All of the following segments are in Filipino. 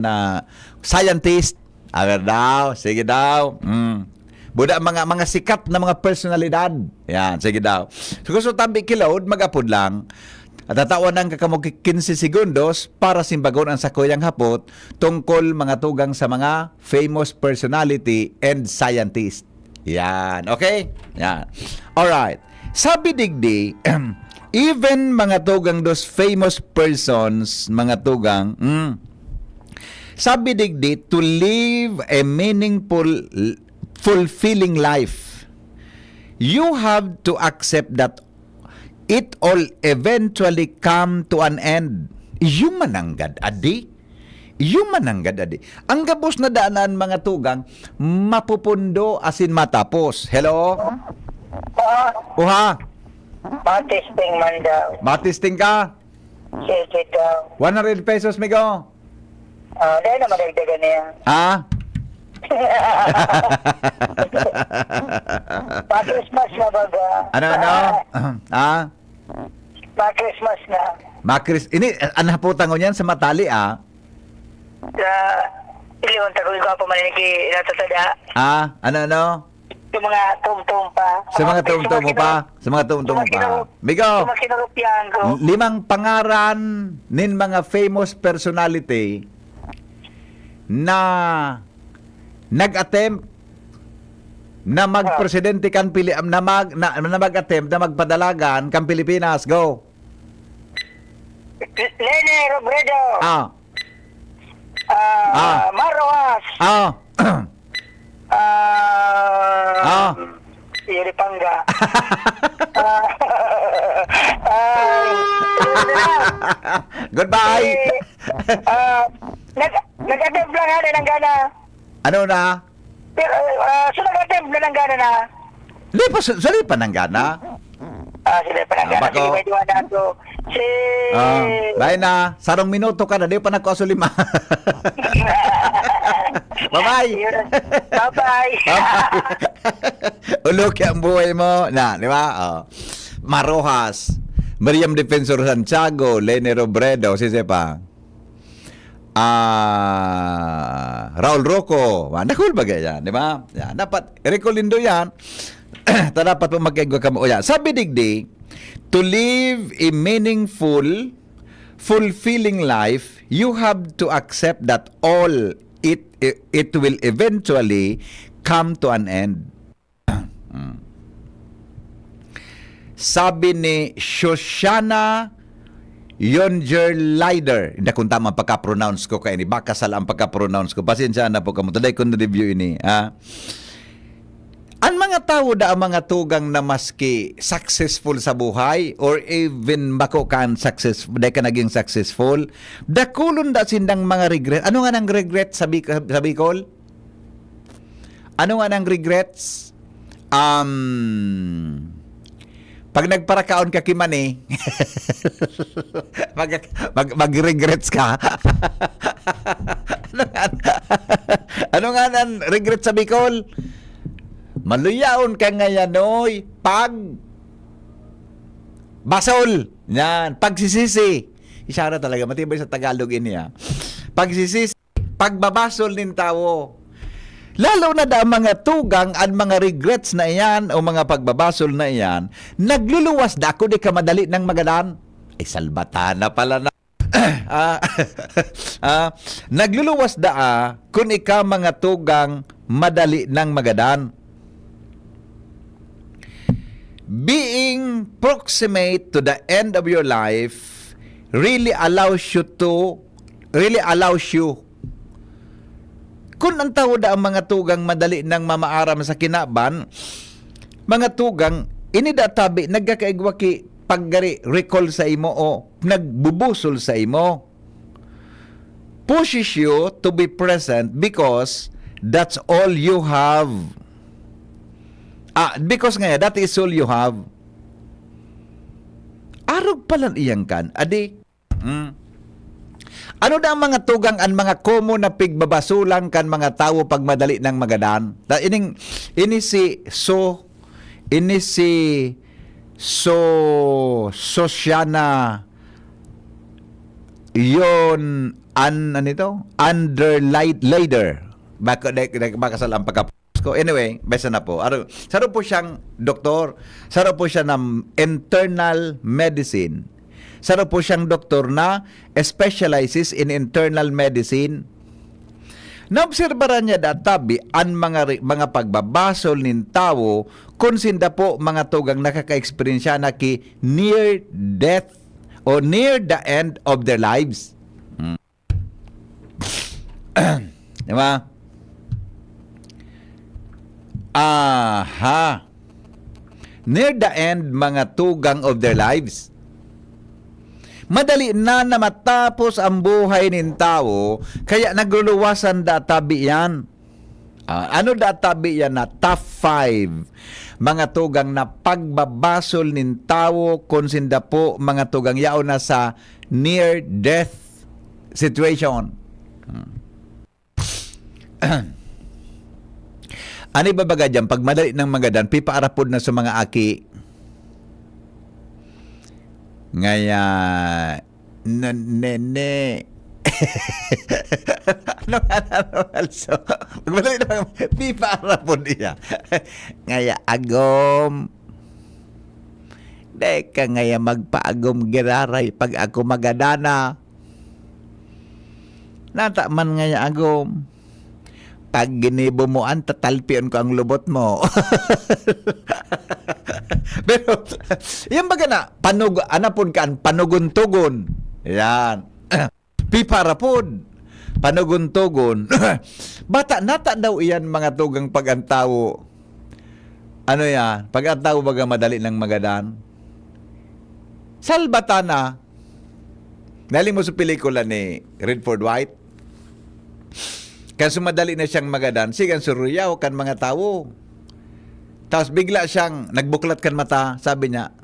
na scientist. Agar daw, sige daw. Buda mga sikat na mga personalidad. Yan, sige daw. So gusto tabi kilawod, mag-upload lang. At tatawan ng kakamog 15 segundos para simbagon ang sakuyang hapot tungkol mga tugang sa mga famous personality and scientist. Yan, okay? Yan. Alright. Sabi digdi, even mga tugang dos famous persons, mga tugang, sabi digdi, to live a meaningful, fulfilling life, you have to accept that it all eventually come to an end. Yung mananggad, adi. Yung mananggad, adi. Ang gabos na daanan, mga tugang, mapupundo asin matapos. Hello? Uha? Matisting man daw. Matisting ka? Sige daw. 100 pesos, migo. Dahil na madagdagan niya. Ah? Pa-Christmas na baga. Ano? Ah? Pa-Christmas na. Makris, ini, anhaputan ko niyan sa matali, ah? Sa iliwan tagoy ko pa maniniki natatada. Ah? Ano? Yung mga tum-tum pa. Sa mga tum-tum mo pa? Sa mga tum-tum mo pa? Migo, Yung mga kinarupyan ko. 5 pangaran nin mga famous personality na nag-attempt na mag-presidente kan na mag-attempt na magpadalagan kan Pilipinas. Go. Lene Robredo. Ah. Maroas. Yuri Pangga. Goodbye. Nag-attempt lang nga ng gana. Ano na? Pero, so nag-attempt na ng gana na. Sali pa ng gana. Sila pa ng gana. Bako. Sige, may diwanan ko. Bye na. Sarong minuto ka na. Di pa nagkasulima. Bye-bye. Bye-bye. Ulok ang buhay mo. Na, di ba? Marojas. Miriam Defensor Santiago. Lene Robredo. Si Sepa. Raul Rocco. Nakul ba yan? Di ba? Yan. Dapat, recolindo yan. Dapat po magkaigwa ka mo. Yan. Sabi digdi, to live a meaningful, fulfilling life, you have to accept that all it will eventually come to an end. Sabi ni Shoshana Yongerleider, hindi kung tama pagka-pronounce ko kaya ni baka sala ang pagka-pronounce ko. Pasensya na po kamo. Today ko na-review ini. Ang mga tao da ang mga tugang na maski successful sa buhay or even bako kan successful, da ka naging successful, dakulon da sindang mga regret. Ano nga nang regret sa Bicol? Ano nga nang regrets? Pag nagparakaon ka kimani, mag-regrets ka. Ano nga nang regrets sa Bicol? Maluyaon ka ngayon, oy, pag basol. Yan, pagsisisi. Isara talaga, matibay sa Tagalog ini, ha. Pagsisisi, pagbabasol nin tao. Lalo na da mga tugang at mga regrets na iyan o mga pagbabasol na iyan, nagluluwas da ako di ka madali ng magadan. Ay, salbatana pala na. Nagluluwas da kung ika mga tugang madali ng magadan. Being proximate to the end of your life really allows you kung ang tao da ang mga tugang madali ng mamaaram sa kinaban, mga tugang inidatabi nagkakaigwa ki paggari recall sa imo o nagbubusol sa imo, pushes you to be present because that's all you have. Because nga, that is all you have. Arog palang iyang kan. Adi, ano na ang mga tugang ang mga komo na pigbabasulang kan mga tao pag madali ng magadan? Ini si Sosyana yon Underlider. Baka sa lang ko. Anyway, basta na po. Saro po siyang doktor. Saro po siya ng internal medicine. Saro po siyang doktor na specializes in internal medicine. Naobserbaran niya databi ang mga pagbabasol nin tao kung sinda po mga tugang nakaka-experience na ki near death o near the end of their lives. Diba? Aha. Near the end, mga tugang of their lives. Madali na matapos ang buhay ng tao, kaya nagluluwasan databi yan. Ano databi yan na top 5 mga tugang na pagbabasol ng tao kung sinda po mga tugang yao na sa near death situation. Ano ba baga dyan? Pag madali ng magadan, pipaarapod na sa mga aki. Ngaya, nene. Ano also? Pag madali na pipaarapod niya. Ngaya, agom. Deka ngaya magpaagom giraray pag ako magadana. Nata man ngaya agom. Pag ginibo mo an, tatalpion ko ang lubot mo. Pero, yan baga na, anapod ka, panugun-tugon. Yan. Piparapod. Panugun-tugon. Bata, nata daw iyan mga tugang pag-antawo. Ano yan? Pag-antawo baga madali ng magadan. Salbata na. Naling mo sa pelikula ni Redford White. Kaya sumadali na siyang magadan, sigan suruyaw kan mga tao. Tapos bigla siyang nagbuklat kan mata, sabi niya,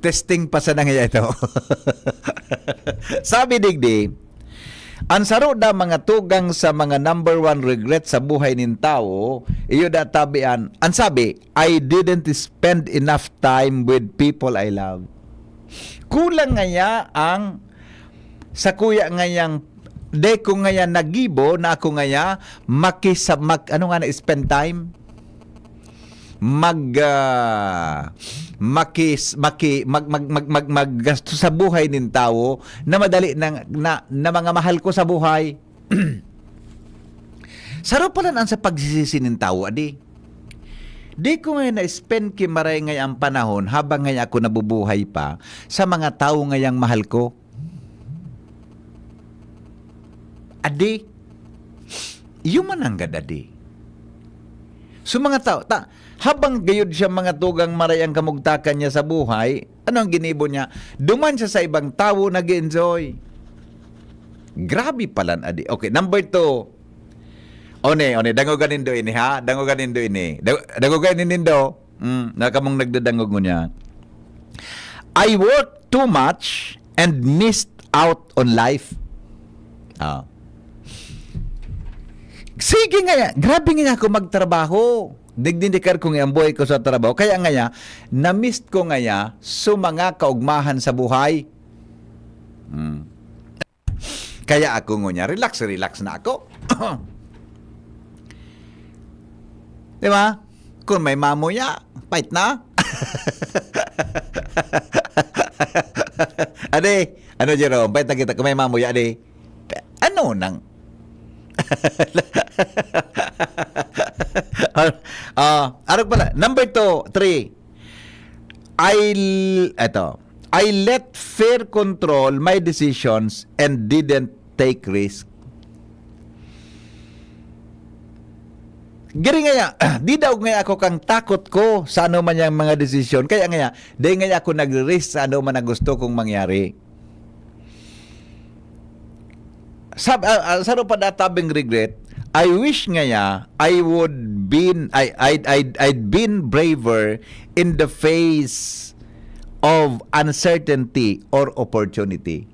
testing pa sa nangyay ito. Sabi digdi, ang saro da mga tugang sa mga number 1 regret sa buhay ng tao, iyo da tabian, ang sabi, I didn't spend enough time with people I love. Kulang ngaya ang sa kuya ngayang de ko ngaya nagibo na ako ngaya spend time maggasto sa buhay nin tao na madali na mga mahal ko sa buhay. Saro pala ang sa pagsisisi nin tao adi. Di ko ngayon na-spend kimaray ngayang panahon habang ngayon ako nabubuhay pa sa mga tao ngayang mahal ko. Adi, yuman ang gadadi. So mga tao, habang gayod siya mga tugang marayang kamugtakan niya sa buhay, ano ang ginibo niya? Duman siya sa ibang tao, nag-enjoy. Grabe pala, adi. Okay, number 2. One, dangoganin do ini, ha? Dangoganin do ini. Dangoganin nindo. Nakamong nagdadangog mo niya. I worked too much and missed out on life. Sige nga, grabe nga ako magtrabaho. Digdindikar ko nga ang buhay ko sa trabaho. Kaya nga, na-miss ko nga sa mga kaugmahan sa buhay. Kaya ako nga, relax na ako. Diba? Kung may mamuya, fight na. Ade, ano Jerome, fight na kita kung may mamuya, ade. Ano nang? Ano pala? Number 3. I let fear control my decisions and didn't take risk. Giri nga di daw nga ako kang takot ko sa ano man yung mga desisyon. Kaya nga, di nga ako nag-risk sa ano man ang gusto kong mangyari. Saro pa databing regret, I wish nga I'd been braver in the face of uncertainty or opportunity.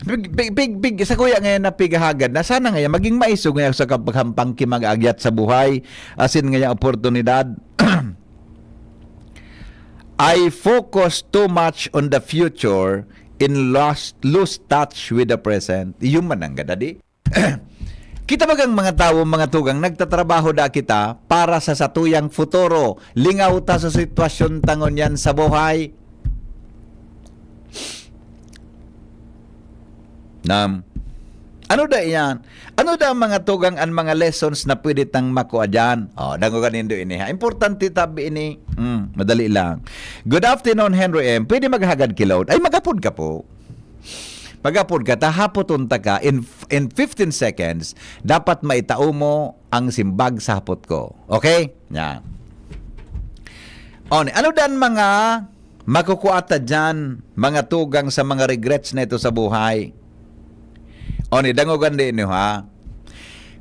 Big sa kuya ngayon na pigahagad na sana ngayon maging maiso ngayon sa kapaghampang kimag-agyat sa buhay asin ngayon oportunidad. I focus too much on the future lose touch with the present. Iyon man ang gadadi. Kita bagang mga tao, mga tugang, nagtatrabaho da kita para sa satuyang futuro. Lingaw ta sa sitwasyon tangon yan sa buhay. Ano da yan? Ano da ang mga tugang ang mga lessons na pwede tang makuha dyan? Dango kanindo ini ha. Importante tabi ini. Madali lang. Good afternoon, Henry M. Pwede maghagad kilawd? Ay, magapod ka po. Magapod ka, tahapoton ta ka, in 15 seconds, dapat maitao mo ang simbag sa hapot ko. Okay? Yan. Ano dan mga makukuata dyan, mga tugang sa mga regrets na ito sa buhay? Dangogan din nyo ha.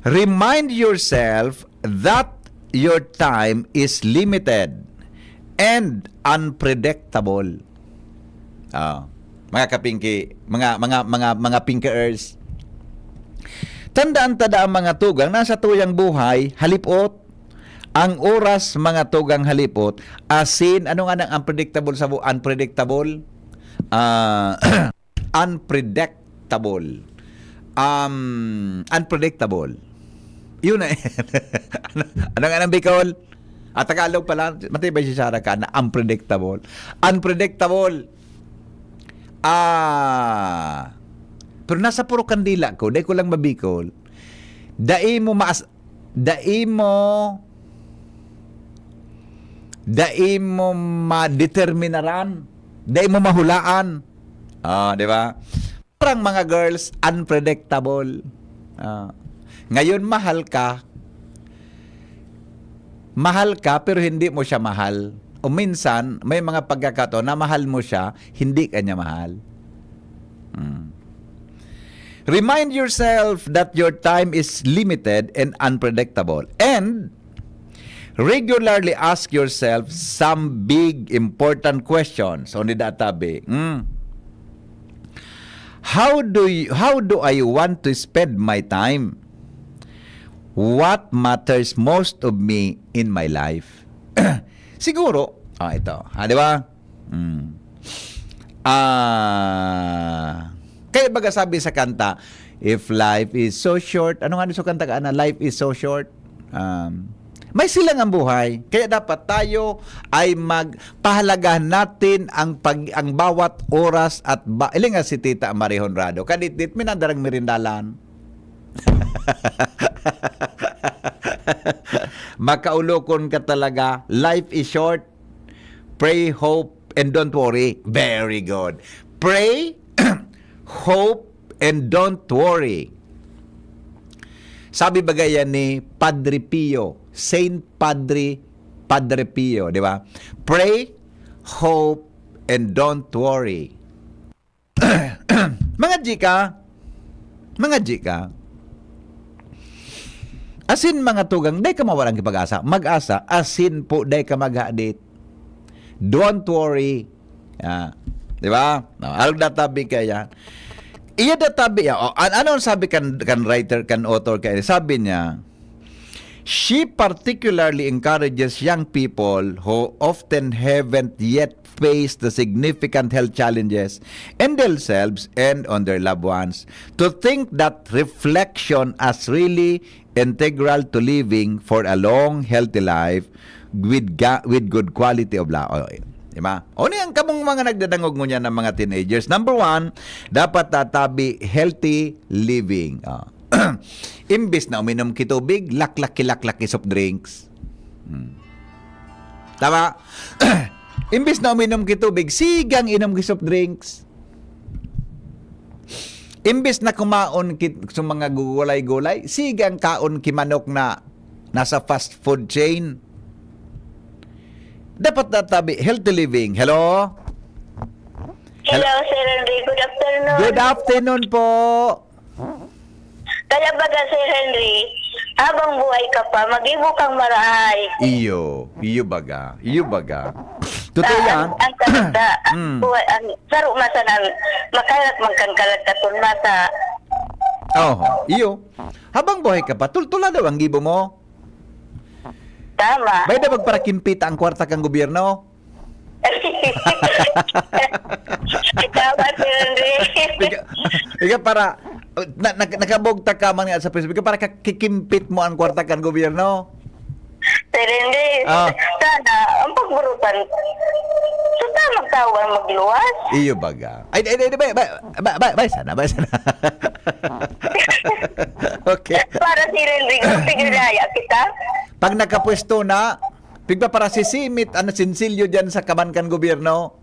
Remind yourself that your time is limited and unpredictable. Mga kapingki, mga pinkers. Tandaan tada ang mga tugang nasa tuyang buhay, halipot. Ang oras mga tugang halipot, asin, ano nga nang unpredictable sa unpredictable? Unpredictable. Unpredictable. Yun na. Ano nga nang Bicol? Tagalog pala, matibay si Sarah ka na unpredictable. Unpredictable. Pero nasa puro kandila ko, dahil ko lang mabikol. Dai mo madeterminaran. Dai mo mahulaan. Di ba? Parang mga girls, unpredictable. Ngayon, mahal ka pero hindi mo siya mahal. O minsan, may mga pagkakataon na mahal mo siya, hindi ka niya mahal. Remind yourself that your time is limited and unpredictable. And regularly ask yourself some big, important questions. So, nidatabi, How do I want to spend my time? What matters most of me in my life? Siguro, ito. Di ba? Kaya baga sabi sa kanta, if life is so short, ano nga sa kanta ka na, life is so short, may silang ang buhay. Kaya dapat tayo ay magpahalagahan natin ang bawat oras at iling nga si Tita Marie Honrado. Kadit-dit, minandarang merindalan. Makaulokon ka talaga. Life is short. Pray, hope, and don't worry. Very good. Pray, hope, and don't worry. Sabi bagay yan ni Padre Pio, Saint Padre Pio, di ba? Pray, hope, and don't worry. Mga jika, asin mga tugang, day ka mawalang kipag-asa. Mag-asa, asin po, day ka mag-hadit. Don't worry. Di ba? Alog databi kaya. Iya databi ya. Ano sabi kan writer, kan author kaya? Sabi niya, she particularly encourages young people who often haven't yet faced the significant health challenges in themselves and on their loved ones to think that reflection as really integral to living for a long, healthy life with good quality of life. Diba? O niyang kamong mga nagdadangog mo niya ng mga teenagers. Number 1, dapat tatabi healthy living. Imbis na uminom kitubig, laklaki soft drinks. Tama? Imbis na uminom kitubig, sigang inom soft drinks. Imbis na kumaon sa mga gulay-gulay, sigang kaon kimanok na nasa fast food chain. Dapat natabi healthy living. Hello? Hello, Sir Henry. Good afternoon. Good afternoon po. Kaya baga, Sir Henry, habang buhay ka pa, mag-ibo kang marahay. Iyo baga. Totoo yan. Ang kalagda, buhay, saro masanan, makalat magkangkalagtatun masa. Iyo. Habang buhay ka pa, tultula daw ang gibo mo. Tama. May na magparakimpita ang kwarta kang gobyerno. Tama, Hindi. Ika para nakabugta ka man nga sa Facebook, ika para kikimpit mo ang kwarta kan gobyerno. Sir, hindi. Ah. Sana, ang pagburutan, sa tamang tao ang magluwas. Iyo baga. Ay, sana. Okay. Para si Renrico, piniraya kita. Pag nakapwesto na, pigba para sisimit, sinsilyo dyan sa kamankan gobyerno.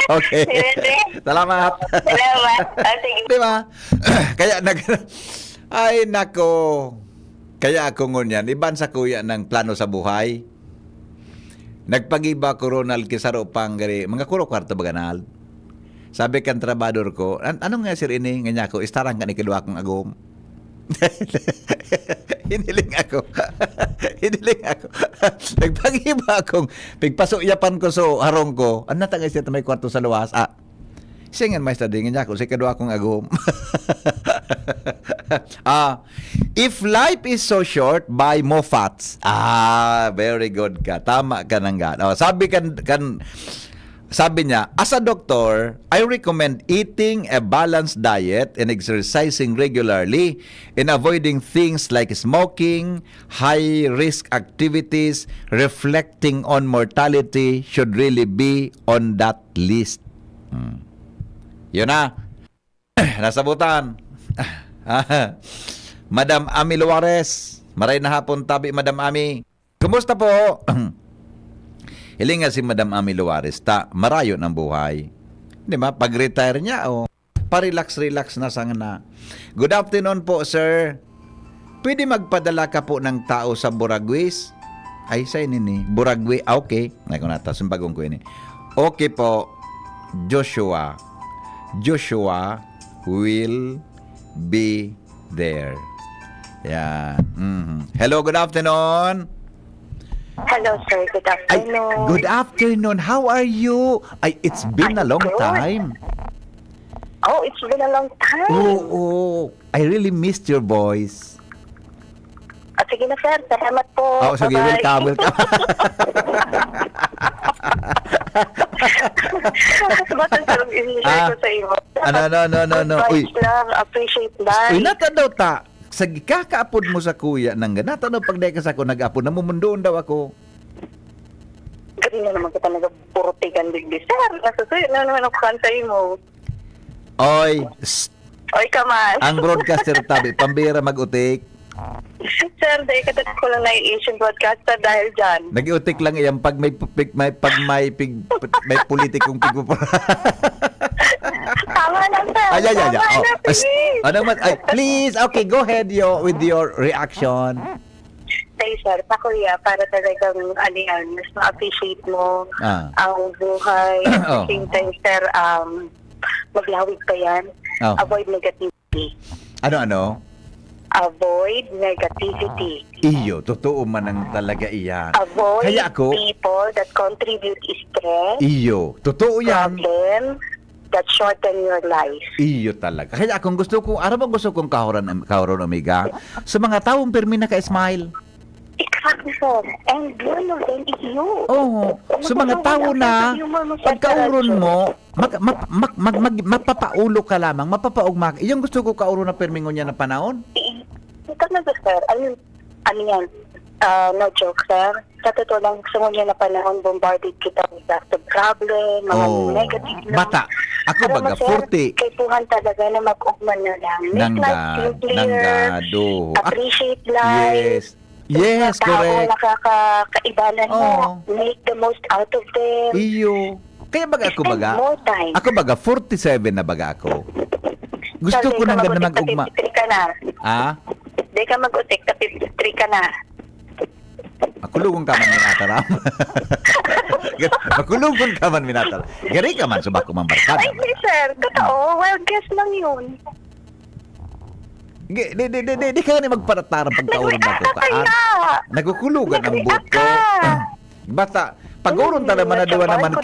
Okay. Sige. Salamat. Salamat. Sige. Di ba? Kaya ay nako. Kaya ako ngunyan, iban sa kuya ng plano sa buhay. Nagpagiba ko Ronald Kisaro Panggari, mga kulo kwarto baganal. Sabi kan trabador ko, anong nga sir ini? Nga ko, istarang ka ni kadwa kong agom. Hiniling ako. Nagpagiba akong, pigpasuyapan ko so harong ko, ano natangay siya may kwarto sa luwas? Singan may study nga ko, si kadwa kong agom. If life is so short, buy more fats. Very good ka. Tama ka nang gan. Sabi niya, as a doctor, I recommend eating a balanced diet and exercising regularly and avoiding things like smoking, high-risk activities, reflecting on mortality should really be on that list. Yun na. Nasabutan. Madam Ami Luares. Maray na hapon tabi, Madam Ami. Kumusta po? Hilinga si Madam Ami Luares, marayo ng buhay. Di ba? Pag-retire niya, pa-relax na sang na. Good afternoon po, sir. Pwede magpadala ka po ng tao sa Buraguis? Ay, sa ini. Buragui, okay. Ay, kung nata, sumbagong ko ini. Okay po, Joshua will be there. Yan. Hello, good afternoon. Hello, sir. Good afternoon. Good afternoon. How are you? It's been a long good. time. Oh, it's been a long time. Oh, I really missed your voice. Sige na, sir. Salamat po. Sige, Bye-bye. welcome. Batan sa i-share ko sa iyo. No. Uy. Advice lang, appreciate lang. Uy, natadaw ta. Sa kakaapod mo sa kuya nang natadaw pag dahil ka sa ako nag-apod, namumundoon daw ako. Ganun na naman kita nag-purutigan digdi. Sir, nasusuyo na naman ako kantay mo. Oy, Oy, come on. ang broadcaster tabi, pambira mag-utik. Sir, dahil katatak ko lang na Asian broadcaster dahil dyan. Nag-iutik lang iyan pag may politikong pigpupura. Tama lang, sir. Ay. Tama na, please. Please, okay, go ahead with your reaction. Say, sir, pa kuya, para talagang mas ma-appreciate mo ang buhay. At the same time, sir, maglawig pa yan. Avoid negativity. Ano? Avoid negativity. Iyo, totoo man ang talaga iyan. Avoid Kaya ako, people that contribute stress. iyo, totoo yan. Problem that shorten your life. Iyo talaga. Kaya akong gusto kong kahoran Omega sa mga taong permi na ka-smile. Exactly, sir. And one of them is you. Sa mga tao na pagkauron mo, mapapaulo ka lamang, mapapaugma. Iyong gusto ko kauro na permingon niya na panahon? Ito na ba, sir? Ano yan? No joke, sir. Sa totoo lang, sa mga na panahon, bombarded kita with the problem, mga negative na. Bata. Ako baga, 40. Kaipuhan talaga na mag-ugman na lang. Make life simpler. Appreciate life. Yes, correct. Tao nakakaibalan mo. Make the most out of them. Iyo. Kaya baga ako baga. More time. Ako baga, 47 na baga ako. Gusto ko nang ganda mag-ugma. 53 ka na. Di ka mag-utik, 53 ka na. Makulungon ka man minataram. Makulungon ka man minataram. Gari ka man, subak ko man barkada. Ay, sir. Totoo. Well, guess lang yun. Di ka nga magparatarang pagkauron na ko kaan. Nagkukulugan ang buhok ko. Basta, pag-uron ta naman na dawa naman,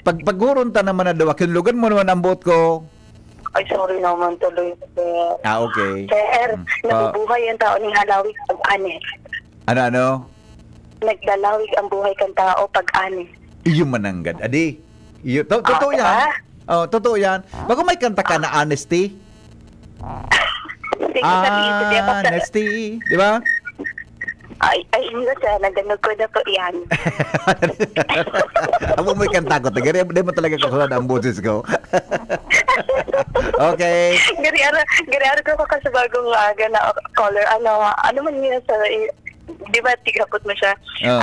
pag-uron ta naman na dawa, kinulugan mo naman ang buhok ko. Ay, sorry naman tuloy. Okay. Sir, nabubuhay ang tao ng halawig pag-anis. Ano? Naglalawig ang buhay kang tao pag-anis. Iyo mananggad. Adi, Totoo yan. Oh, totoo yan. Bago may kanta ka na honesty. Sige, sabihin ko diya. Honesty. Di ba? Ay, hindi sir. Naganog ko na po yan. Amo may kanta ko. Di mo talaga kasunod ang boses ko. Okay. Gari-ara ko sa bagong aga na caller. Ano man yun sa... Di ba, tigapot mo siya?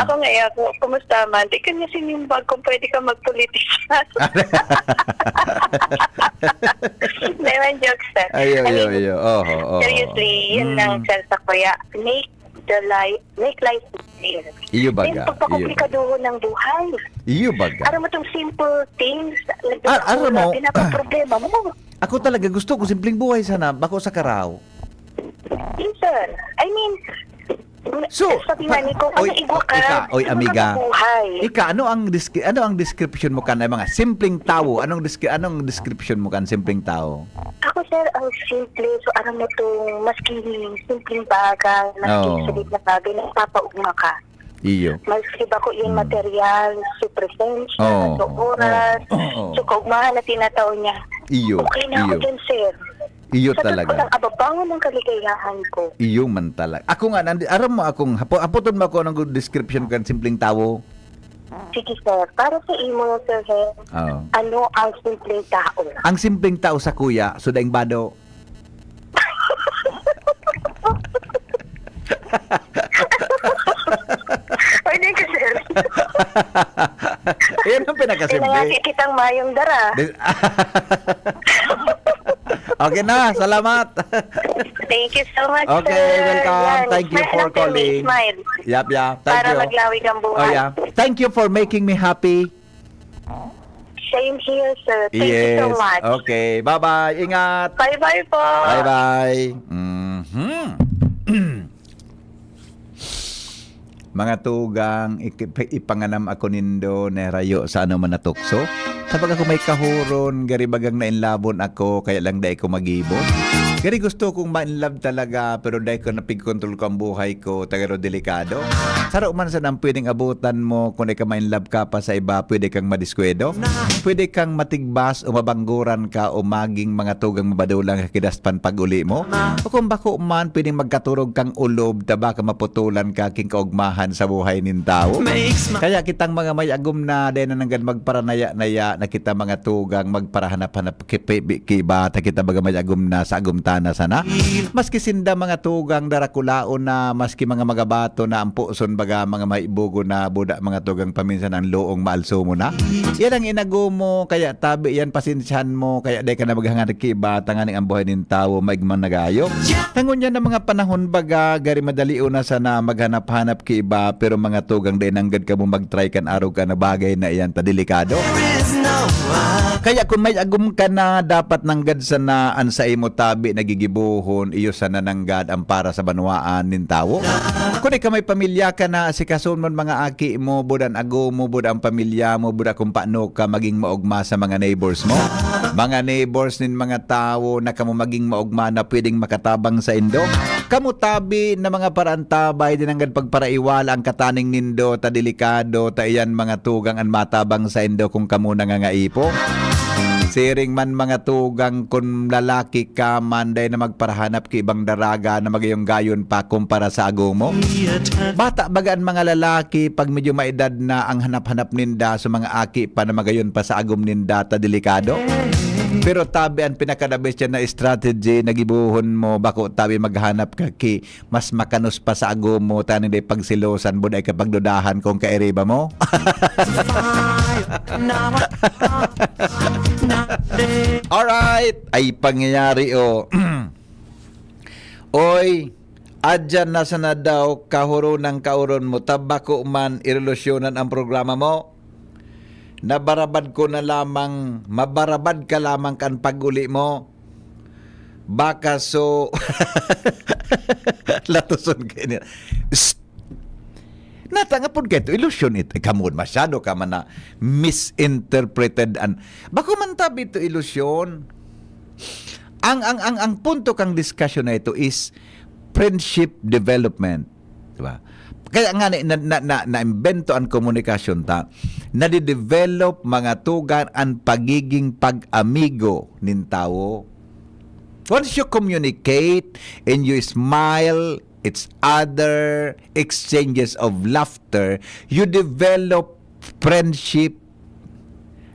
Ako nga, kumusta man? Di ka niya sinimbag kung pwede ka magpolitisyan. Naman jokes, sir. Ayo. Seriously, yun lang, sir, sa kuya. Make life easier. Iyo baga. Pagpakomplikaduho ng buhay. Iyo baga. Aram mo itong simple things. Aram mo. Problema mo. Ako talaga gusto ko simpleng buhay sana. Bako sa karaw. Yes, sir. I mean, so, sabi nga ni ko, amiga. Ano ang description mo kan ng mga simpleng tao? Anong description mo kan simpleng tao? Ako, sir, ang simple. So, aram mo itong maski simpleng bagay, maski salit na bagay, nagpapaugma ka. Iyo. Maski ba ko yung material, sa presensya, sa oras, so kaugmahan na tinatao niya. Iyo. Okay na ako dyan, sir. Iyo talaga. Sa ababangon ng kaligayahan ko. Iyo man talaga. Ako nga, aram mo akong, hapoton mo ako ng description kan simpleng tao. Sige, sir. Para sa imo, sir, ano ang simpleng tao? Ang simpleng tao sa kuya, sudaing bado. Pwede ka, sir. Yan ang pinakasimple. Pinangaki kitang mayong dara. Okay na, salamat. Thank you so much, okay, sir. welcome. Yan. Thank you Smile for lang, calling. Smile. Yap. Thank Para you. maglawig ang buhay. Oh, yeah. Thank you for making me happy. Same here, sir. Thank you so much. Okay, bye-bye. Ingat. Bye-bye po. Bye-bye. Mga tugang, ipanganam ako nindo na rayo sa ano man natukso. Kapag ako may kahuron, gari bagang nainlabon ako, kaya lang dahil ko mag-ibon. Gari gusto kong ma-inlove talaga, pero dahil ko napig-control ko ang buhay ko, tagaro delikado. Saro man sa nang pwedeng abutan mo, kung di ka ma-inlove ka pa sa iba, pwede kang madiskwedo. Pwede kang matigbas o mabangguran ka o maging mga tugang mabadulang kakidaspan pag uli mo. O kung bako man, pwedeng magkaturog kang ulob, taba ka maputulan ka, king kaugmahan sa buhay nin tao. Kaya kitang mga may agum na, dahil na nanggan magparanaya-naya, na kita mga tugang magparahanap-hanap kiba, ta kita baga may agum na sa agumtana sana. Maski sinda mga tugang darakulaon na, maski mga magabato na ampuson baga mga maibugo na buda mga tugang paminsan ang loong maalso mo na. Yan ang inago mo, kaya tabi yan pasensyahan mo, kaya day ka na maghanganap kiba, tanganing ang buhay nin tao, maigman nagayo. Tangon yan ng mga panahon baga, gari madali una sana maghanap-hanap kiba, pero mga tugang day nanggad ka mo mag-try kan araw ka na bagay na iyan ta delikado. Kaya kung may agum ka na, dapat nanggad sa naan sa imo tabi nagigibuhon, iyo sa nananggad ang para sa banwaan nin tao. Kung ka may pamilya ka na, asikason mo mga aki mo, budan ago mo, budan ang pamilya mo, budan kung paano ka maging maugma sa mga neighbors mo. Mga neighbors nin mga tao na kamo maging maugma na pwedeng makatabang sa indo. Kamu tabi na mga parantabay din hanggang pagparaiwala ang kataning nindo ta delikado ta iyan mga tugang ang matabang sa indo kung kamu nangangaipo. Siring man mga tugang kung lalaki ka manday na magparahanap ki ibang daraga na magayong gayon pa kumpara sa ago mo. Bata bagaan mga lalaki pag medyo maedad na ang hanap-hanap ninda sa mga aki pa na magayon pa sa agom ninda ta delikado. Pero tabi ang pinakadabis yan na strategy nagibuhon mo bako tabi maghanap ka ki mas makanos pa sa ago mo taning day pagsilosan buday kapag dudahan kung kairiba mo. Alright, ay pangyayari Oy, adyan na sana daw kahuro ng kauron mo, tabako man irelusyonan ang programa mo. Nabarabad ko na lamang, mabarabad ka lamang kan pag-uli mo. Baka so, latuson ka niya. Natangapon ka ito, ilusyon ito. Kamon, masyado ka man na misinterpreted. Bako man tabi ito ilusyon. Ang punto kang discussion na ito is friendship development. Diba? kaya nga na-invento ang komunikasyon ta, nadidevelop mga tugan ang pagiging pag-amigo nin tao. Once you communicate and you smile, it's other exchanges of laughter, you develop friendship,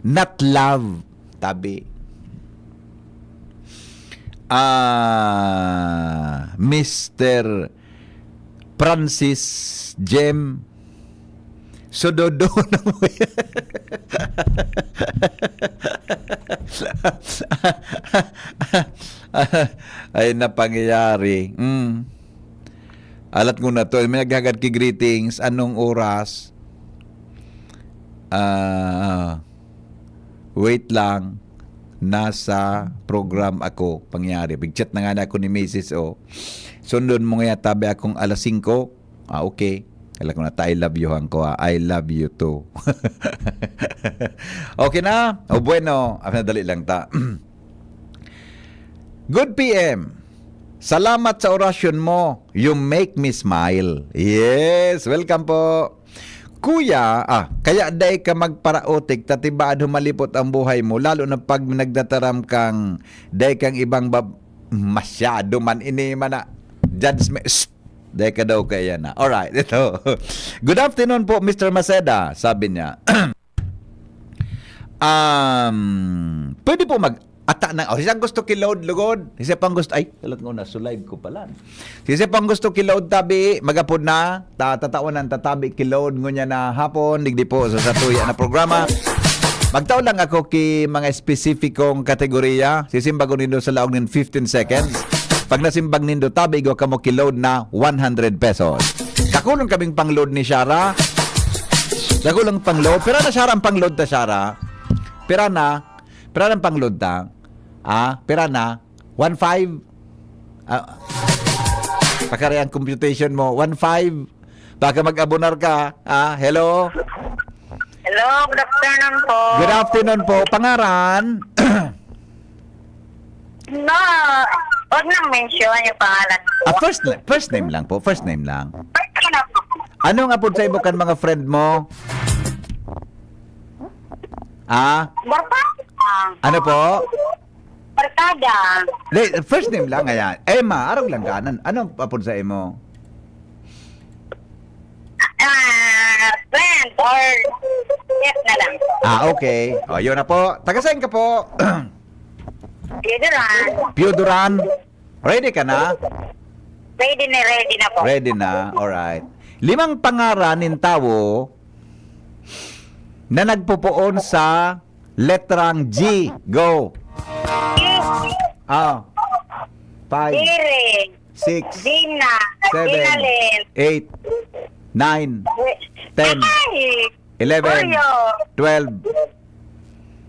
not love. Tabi. Mr. Francis Jem Sododo ay napangyayari. Alat ko na to. May naghagad ki greetings. Anong oras? Wait lang. Nasa program ako. Pangyari. Big-chat na nga na ako ni Mrs. O. Sundon mo nga tabi akong alas 5. Okay. Kala ko na I love you hang ko. I love you too. Okay na? O bueno. Dali lang ta. Good PM. Salamat sa orasyon mo. You make me smile. Yes, welcome po. Kuya, kaya day ka magparaotik, tatibaan humalipot ang buhay mo, lalo na pag nagdataram kang day kang ibang masyado man ini man na judgment. Day ka daw kaya na. Alright, ito. Good afternoon po, Mr. Maceda, sabi niya. Pwede po ata na, sisang gusto kiload lugod, sisa pang gusto, ay, talat ko na, so live ko pala. Sisa pang gusto kiload tabi, magapod na, tatawanan tatabi kiload, ngunya na hapon, digdi po sa tuya na programa. Magtao lang ako ki mga spesifikong kategorya, sisimbag ko nindo sa laog ng 15 seconds. Pag nasimbag nindo tabi, go ka mo kiload na 100 pesos. Kakulong kaming pangload ni Shara. Kakulong pangload, pero na Shara ang pangload ta Shara. Pero na pangload ta. Pera na 1.5 pakari ang computation mo 1.5 baka mag-abonar ka. Hello, good afternoon po. Good afternoon po. Pangaran? No, huwag nang mention yung pangalan ko. First name lang po. First name lang. First na po. Ano nga po sa ibukan mga friend mo? Barkada. Ano po? Barkada. First name lang ayan. Emma, arog lang ka. Anong papun sa imo? Friend or yes na lang. Okay. O, yun na po. Taga-saan ka po? Piuduran. Piuduran. Ready ka na? Ready na po. Ready na. Alright. 5 pangaranin tao na nagpupuon sa letrang G. Go. 5, Diri. 6, Dina. 7, Dinalin. 8, 9, 10, 11, Oreo. 12,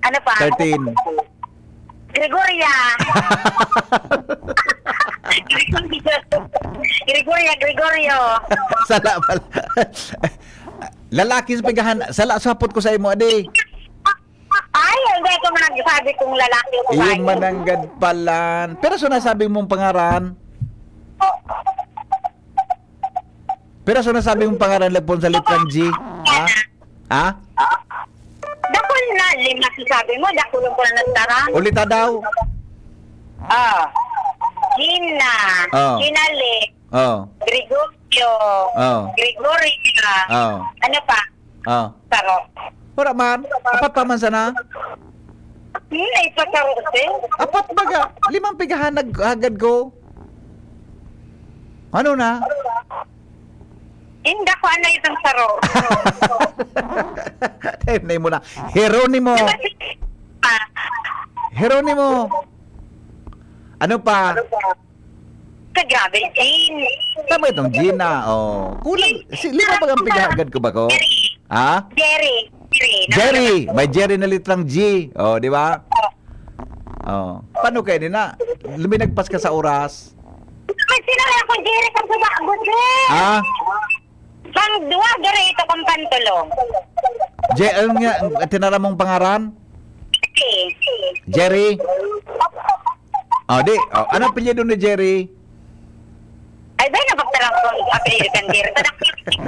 Ano pa? 13. Gregoria. Gregorio. Sala pala. Lalaki sa pigahan. Sala sapot ko sa imo adi. Ay, hindi ko man nagsabi kung lalaki o babae. Iyong mananggad pala. Pero sinasabi mong pangaran. Pero sinasabi mong pangaran lagpon sa litrang G. Dakol na, lima sabi mo, dakol ko na nagtarang. Ulita daw. Gina, Ginali, Gregorio, Gregoria, ano pa? Taro. Wala man. Apat pa man sana. Ay, pataro din. Apat baga. 5 pigahan naghagad ko. Ano na? Hindi ko ano itong taro. Time na mo na. Heronimo. Heronimo. Ano pa? Kagabi, Jean. Tama itong Gina. Kulang. 5 bagang pigahagad ko ba ko? Jerry. May Jerry na litrang G. Di ba? Paano kayo nina? Luminagpas ka sa oras. May sinala ko Jerry kang sumagot eh. Pang duwa, Jerry ito kang pantulong. Ano nga, tinara mong pangaran? Jerry? Ano apelyido ni Jerry? Ay, ba, napagtarang kung apelido kan dir.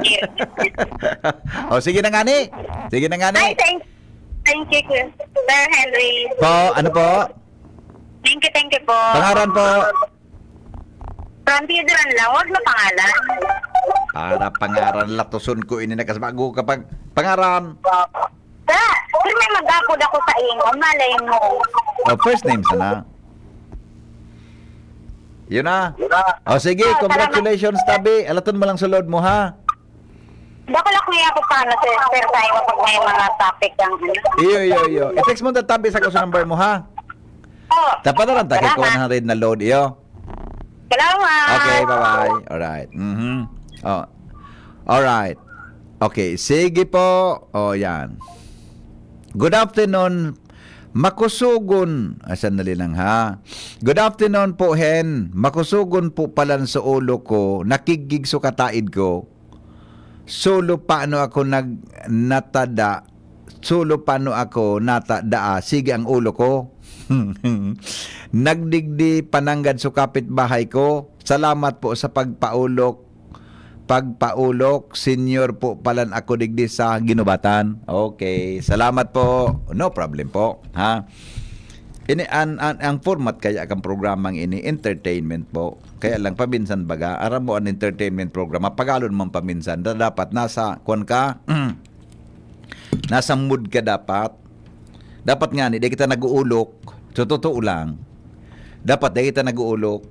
Dir. O, sige na nga ni. Sige na nga Ay, ni. thank you, Sir Henry. Po, ano po? Thank you po. Pangaran po. From Pedran lang, huwag na pangalan. Para pangaran latuson ko ini nakasabago kapag pangaran. Sir, may mag-upload ako sa inyo. Malay mo. O, first name sana. Yun na. O, sige, congratulations, Tabi. Alaton mo lang sulod mo, ha? Dako lang kuya ako paano, sir, tayo pag may mga topic ang Iyo. I-text mo na, Tabi, sa kusa number mo, ha? Oh, Dapat na lang tayo ko na rin na load, iyo. salamat. Okay, bye-bye. Alright. Oh. Alright. Okay, sige po. O, yan. Good afternoon, Makusugon. Sandali lang, ha. Good afternoon po, Hen. Makusugon po pala sa ulo ko. Nakigig so kataid ko. Solo paano ako natada. Solo paano ako natada. Sige ang ulo ko. Nagdigdi pananggad sa kapitbahay ko. Salamat po sa pagpaulok. Senior po palan ako digdi sa ginubatan. Okay, salamat po. No problem po, ha. Ini ang format kaya kang programang ini entertainment po. Kaya lang paminsan baga aram mo ang entertainment program mapagalon man paminsan dapat nasa kon ka nasa mood ka dapat nga ni di kita nag-uulok. So, totoo lang. Dapat di kita nag-uulok.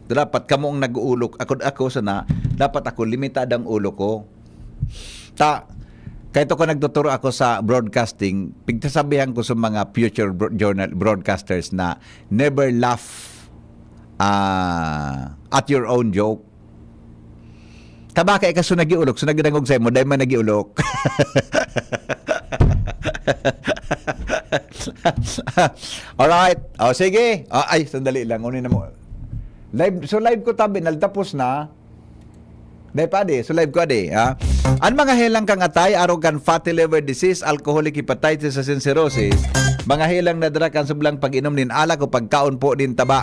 Dapat kamo ang nag-uulok. Ako sana, dapat ako limitad ang ulo ko. Kahit ako nagtuturo ako sa broadcasting, pigtasabihan ko sa mga future broadcasters na never laugh at your own joke. Tabaka ka so nagiulok, so nagdangog sa'yo mo, dahil man nagiulok. Alright. O, sige. Ay, sandali lang. Unin na mo. Live ko tabi. Naltapos na. Dahil pa di. So, live ko adi. Ang mga helang kang atay, arrogant fatty liver disease, alcoholic hepatitis, and cirrhosis, mga helang nadara kan sublang pag-inom din alak o pagkaon po din taba.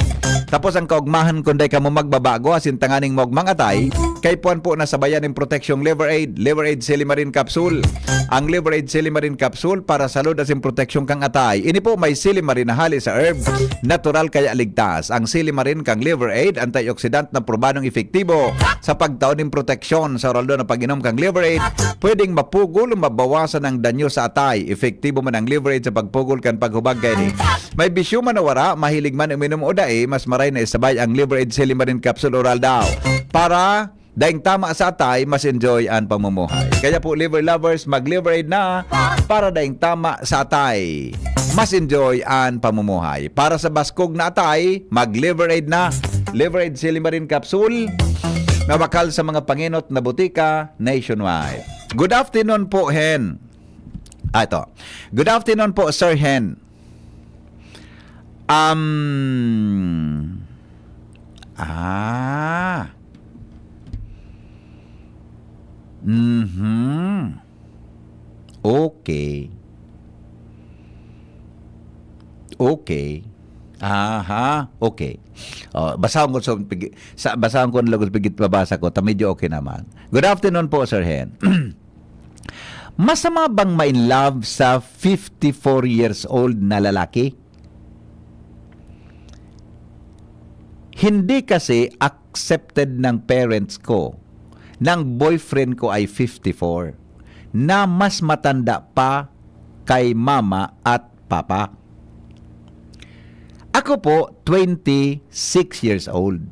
Tapos ang kaugmahan kunday ka mo magbabago asin tanganing mo mangatay kay puan po na sabayan ng proteksyong Liver Aid Silimarin Capsule. Ang Liver Aid Silimarin Capsule para salud asin proteksyon kang atay. Ini po may silimarin na hali sa herb, natural kaya ligtas. Ang silimarin kang Liver Aid antioxidant na probadong efektibo sa pagtaon ng proteksyon sa oral na pag-inom kang Liver Aid. Pwedeng mapugol o mabawasan ang danyo sa atay. Efektibo man ang Liver Aid sa pagpugol kan paghubag kani. May bisyo man o wara, mahilig man uminom o dae, mas maray na isabay ang Liver Aid Silimarin Capsule Oral daw. Para daing tama sa atay, mas enjoy ang pamumuhay. Kaya po liver lovers, mag-Liver Aid na para daing tama sa atay. Mas enjoy ang pamumuhay. Para sa baskog na atay, mag-Liver Aid na. Liver Aid Silimarin Capsule na bakal sa mga panginot na butika nationwide. Good afternoon po, Hen. Ito. Good afternoon po, Sir Hen. Okay. Okay. Basahan ko basahan ko lagos pigit babasa ko, medyo okay naman. Good afternoon po, Sir Hen. Masama bang ma-in love sa 54 years old na lalaki? Hindi kasi accepted ng parents ko ng boyfriend ko ay 54 na mas matanda pa kay mama at papa. Ako po, 26 years old.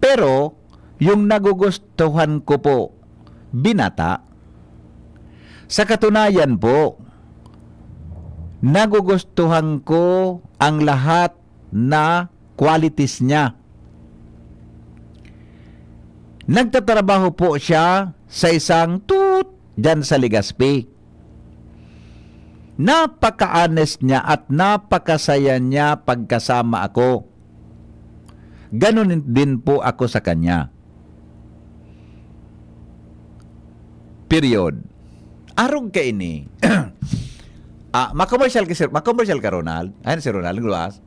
Pero, yung nagugustuhan ko po, binata. Sa katunayan po, nagugustuhan ko ang lahat na qualities niya. Nagtatrabaho po siya sa isang dyan sa Legazpi. Napaka-honest niya at napakasaya niya pagkasama ako. Ganon din po ako sa kanya. Period. Arong ka ini. Makomersyal ka Ronald. Ayun si Ronald, luwas.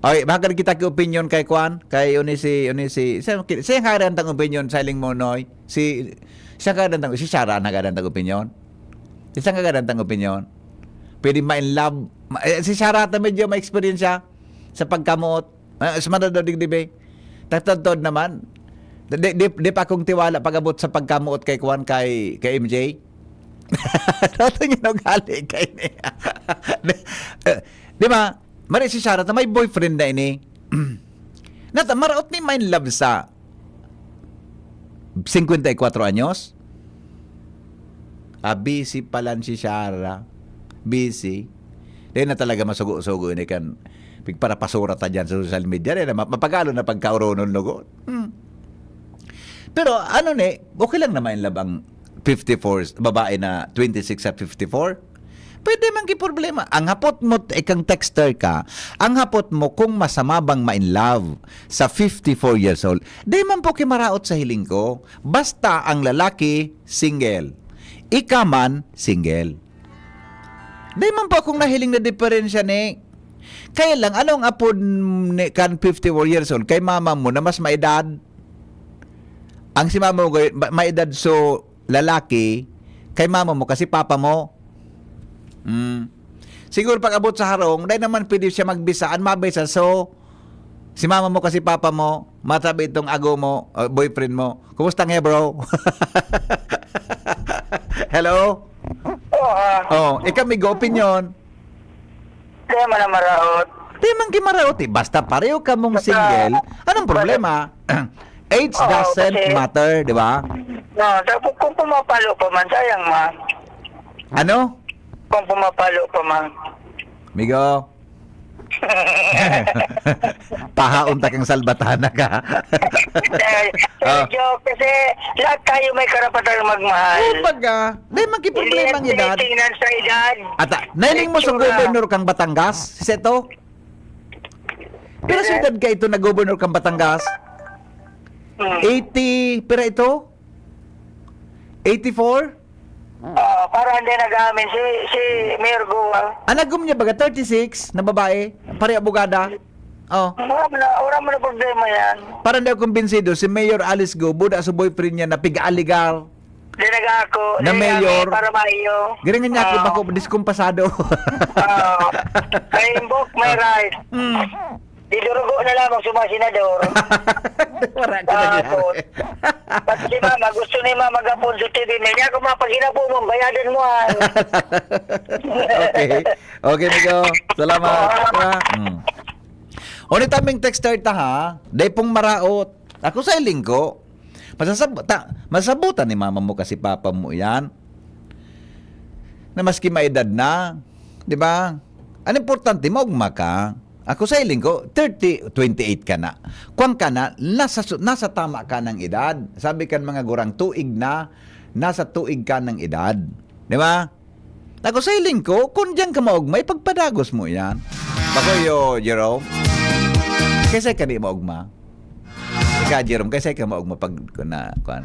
Okay, baka kita ki opinion kay Kwan, kay siya karan tang opinion sa iling monoy. Siya karan tang si Sarah na karan tang opinion. Siya karan tang opinion. Pwede ma-in love. Si Sarah ta medyo may experience siya sa pagkamuot. Sa madadadig di ba? Tatod naman. Di pa akong tiwala pag-abot sa pagkamuot kay Kwan kay MJ. Dato niya nagali kay niya. Di ba? Mari si Sarah may boyfriend na ini. Nata maraot ni main love sa 54 anyos. Busy pala si Sarah. Busy. Dahil na talaga masugo-sugo ini kan para pasura ta dyan sa social media. Dahil na mapagalo na pagkauronon lugo. Pero ano ni, okay lang naman love ang 54 babae na 26 at 54. Pwede man problema. Ang hapot mo, ikang texter ka, ang hapot mo kung masama bang ma-in love sa 54 years old, di man po kimaraot sa hiling ko. Basta ang lalaki, single. Ika man, single. Di man po akong nahiling na diferensya ni. Kaya lang, anong apod ni kan 54 years old kay mama mo na mas maedad? Ang si mama mo, maedad so lalaki, kay mama mo kasi papa mo. Siguro pag abot sa harong, dahil naman pwede siya magbisaan, mabisa. So, si mama mo kasi papa mo, matabi itong ago mo, boyfriend mo. Kumusta nga bro? Hello? Ikaw may opinion. Di man na maraot. Di man kimaraot eh. Basta pareho ka mong single, anong problema? Age doesn't matter, di ba? No, kung pumapalo pa man, sayang ma. Ano? Kung pumapalo pa man. Migo. Pahaon ta kang salbatana ka. Joke, kasi lahat tayo may karapatang magmahal. Baga, dahil magkiproblema ang edad. Tingnan sa edad. Ata, nailing mo sa gobernador kang Batangas, Seto? Pero sa edad ka ito na gobernador kang Batangas? 80, pero ito? 84? Para hindi nag-amin si Mayor Goa. Anagum niya baga 36 na babae, pare abogada. Wala mo na problema yan. Para hindi ako kumbinsido, si Mayor Alice Go, buda sa boyfriend niya na piga-aligal. Di nag-ako. Na mayor. Para mayo. Ganyan niya ako bako diskumpasado. May imbok, may right. Didurugo na lamang sa mga senador. Wala ka na nangyari. Pati si mama, gusto ni mama mag-apon sa TV niya. Kung mapaginapo mo, bayadan mo. Okay, Migo. Salamat. Ulit aming texter ta ha. Day pong maraot. Ako sa linggo. Masabutan ni mama mo kasi papa mo yan. Na maski maedad na. Di ba? Ang importante, maugma ka. Ako sa iling ko, 28 ka na. Kung ka na, nasa tama ka ng edad. Sabi kan mga gurang, tuig na, nasa tuig ka ng edad. Di ba? Ako sa iling ko, kung diyan ka maugma, ipagpadagos mo yan. Bako yo, Jerome. Kaysa ka di maugma. Ika, Jerome, kaysa ka maugma pag na, kuan.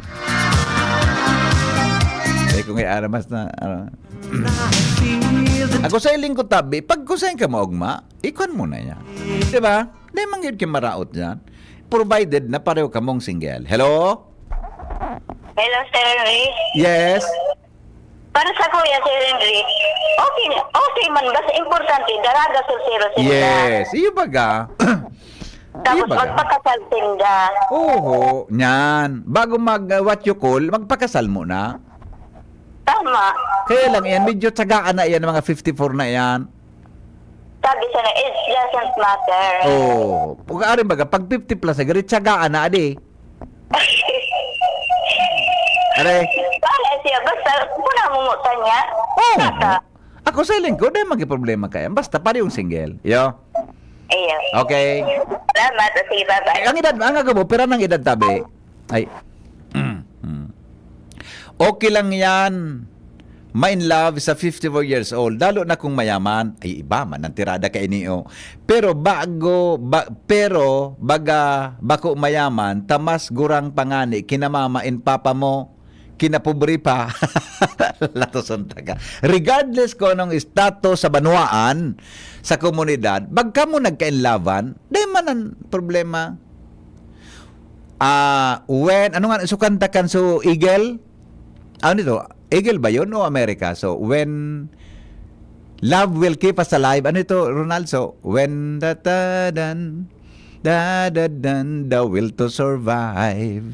Kaya kung aramas na, ako sa iling ko tabi, pag kusain ka maugma, ikon mo na yan. Diba? Di mangyod ka maraot yan. Provided na pareho ka mong single. Hello? Hello, Sir Henry. Yes? Para sa kuya, Sir Henry, okay man, basta importante, daraga soltero sila. Yes. Iyo baga. Tapos magpakasal sila. Oo, nyan. Bago what you call, magpakasal mo na. Tama. Kaya lang yan, medyo tsagaan na yan, mga 54 na yan. Sabi siya na, it doesn't matter. Oo. Pag arin baga, pag 50 plus, agad, tsagaan na, adi. Aray. Bakit siya? Basta, muna mumutan niya. Oo. Ako sa iling ko, dahil magkiproblema kaya. Basta, parehong single. Yo. Iyo. Okay. Salamat. Sige, bye-bye. Ang edad, ang agamo, pero ng edad tabi. Ay. Okay lang yan. Ma-in love sa 54 years old. Lalo na kung mayaman. Ay, iba man, ang tirada kay niyo. Pero bako mayaman, tamas gurang pangani, kinamamain papa mo, kinapobre pa. Latoson taga. Regardless ko anong status sa banwaan, sa komunidad, bagka mo nagkainlaban, dahil man ang problema. Ano nga, so kanta kan so Eagle? Ano nito? Eagle ba yun o America? So, when love will keep us alive. Ano ito, Ronaldo? When the will to survive.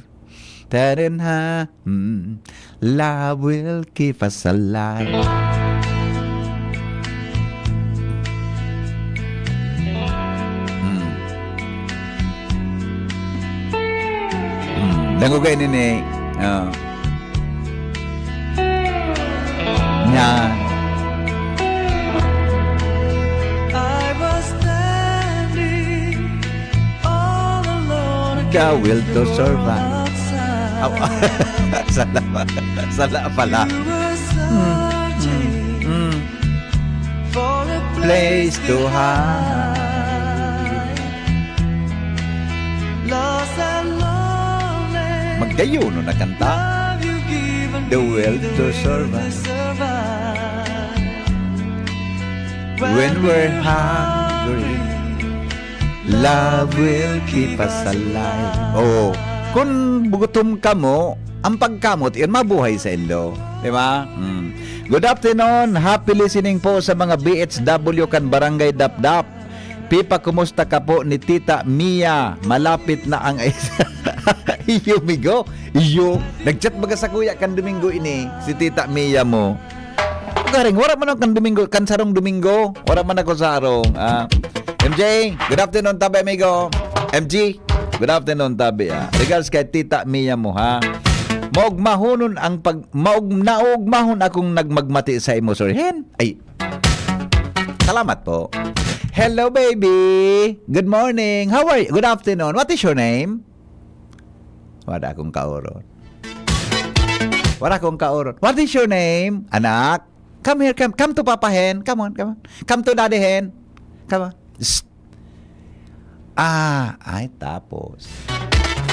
Love will keep us alive. Dango kayo nini. Nya. I was standing all alone The will to survive. outside. Sala pala. You were searching for a Place to hide. Lost and lonely. Magdayuno na kanta. Have you given The me will the to will survive. survive? When we're hungry, love will keep us alive. Oh, kung gutom ka mo, ang pagkamot, yun mabuhay sa ilo. Di ba? Good afternoon. Happy listening po sa mga BHW kan Barangay Dapdap. Pipa, kumusta ka po ni Tita Mia? Malapit na ang iyo, migo. Iyo. Nag-chat baga sa kuya kan Domingo ini. Si Tita Mia mo. Garing, wala man ako kan Domingo, kan sarong Domingo. Wala man ako sarong. MJ, good afternoon, tabi, amigo. MG, good afternoon, tabi. Regards kay Tita Mia mo, ha? Maugmahonon ang naugmahon akong nagmagmati sa imo, sir. Ay, salamat po. Hello, baby. Good morning. How are you? Good afternoon. What is your name? Wala akong kauron. Wala akong kauron. What is your name? Anak. Come here. Come to Papa Hen. Come on. Come to Daddy Hen. Come on. Shh. Ay, tapos.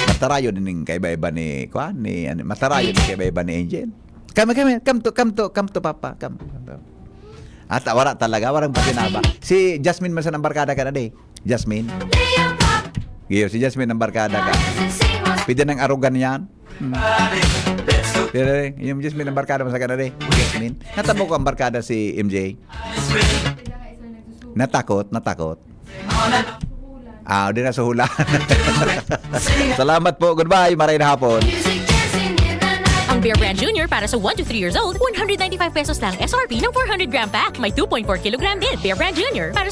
Matarayo din kay iba ni Kwan ni matarayo din kay iba ni Angel. Come to Papa. Come. At wala talaga, warang patinaba. Si Jasmine man sa ng barkada ka na di. Jasmine. Giyo, si Jasmine ng barkada ka. Pwede ng arugan yan. Pwede, yung Jasmine ng barkada mo sa ka na di. Jasmine. Natabo ko ang barkada si MJ. Natakot. Di na suhulan. Salamat po. Goodbye. Maray na hapon. Ang Bear Brand Junior para sa 1 to 3 years old, 195 pesos lang SRP ng 400 gram pack. May 2.4 kilogram din. Bear Brand Junior para